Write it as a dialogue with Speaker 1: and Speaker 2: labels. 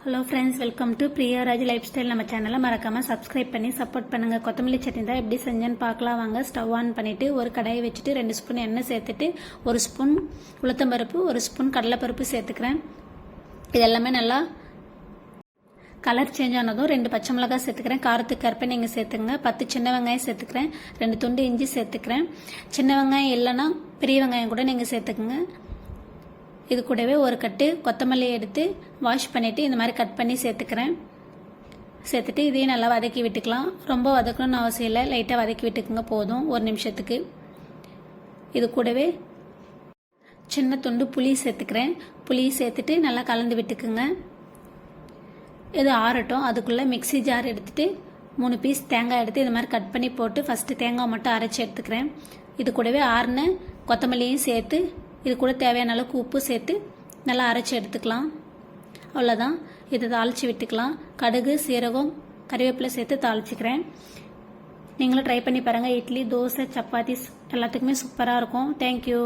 Speaker 1: Hello friends, welcome to Priyaraj life style. நம்ம சேனலை மறக்காமல் சப்ஸ்கிரைப் பண்ணி சப்போர்ட் பண்ணுங்கள். கொத்தமல்லி சட்னி தான் எப்படி செஞ்சேன்னு பார்க்கலாம் வாங்க. ஸ்டவ் ஆன் பண்ணிவிட்டு ஒரு கடாயை வச்சுட்டு 2 ஸ்பூன் எண்ணெய் சேர்த்துட்டு 1 ஸ்பூன் உளுத்தம்பருப்பு 1 ஸ்பூன் கடலைப்பருப்பு சேர்த்துக்கிறேன். இது எல்லாமே நல்லா கலர் சேஞ்ச் ஆனதும் 2 பச்சை மிளகாய் சேர்த்துக்கிறேன். காரத்துக்கு கருப்பை நீங்கள் சேர்த்துங்க. 10 சின்ன வெங்காயம் சேர்த்துக்கிறேன். 2 துண்டு இஞ்சி சேர்த்துக்கிறேன். சின்ன வெங்காயம் இல்லைன்னா பெரிய வெங்காயம் கூட நீங்கள் சேர்த்துக்குங்க. இது கூடவே ஒரு கட்டு கொத்தமல்லி எடுத்து வாஷ் பண்ணிவிட்டு இந்த மாதிரி கட் பண்ணி சேர்த்துக்கிறேன். சேர்த்துட்டு இதையும் நல்லா வதக்கி விட்டுக்கலாம். ரொம்ப வதக்கணும்னு அவசியம் இல்லை, லைட்டாக வதக்கி விட்டுக்குங்க போதும், 1 நிமிஷத்துக்கு. இது கூடவே சின்ன துண்டு புளி சேர்த்துக்கிறேன். புளி சேர்த்துட்டு நல்லா கலந்து விட்டுக்குங்க. இது ஆறட்டும். அதுக்குள்ளே மிக்ஸி ஜார் எடுத்துகிட்டு 3 பீஸ் தேங்காய் எடுத்து இது மாதிரி கட் பண்ணி போட்டு ஃபஸ்ட்டு தேங்காய் மட்டும் அரைச்சி எடுத்துக்கிறேன். இது கூடவே ஆறின கொத்தமல்லியும் சேர்த்து இது கூட தேவையான அளவுக்கு உப்பு சேர்த்து நல்லா அரைச்சி எடுத்துக்கலாம். அவ்வளோதான். இதை தாளித்து விட்டுக்கலாம். கடுகு, சீரகம், கறிவேப்பிலை சேர்த்து தாளிச்சிக்கிறேன். நீங்களும் ட்ரை பண்ணி பாருங்கள். இட்லி, தோசை, சப்பாத்தி எல்லாத்துக்குமே சூப்பராக இருக்கும். தேங்க்யூ.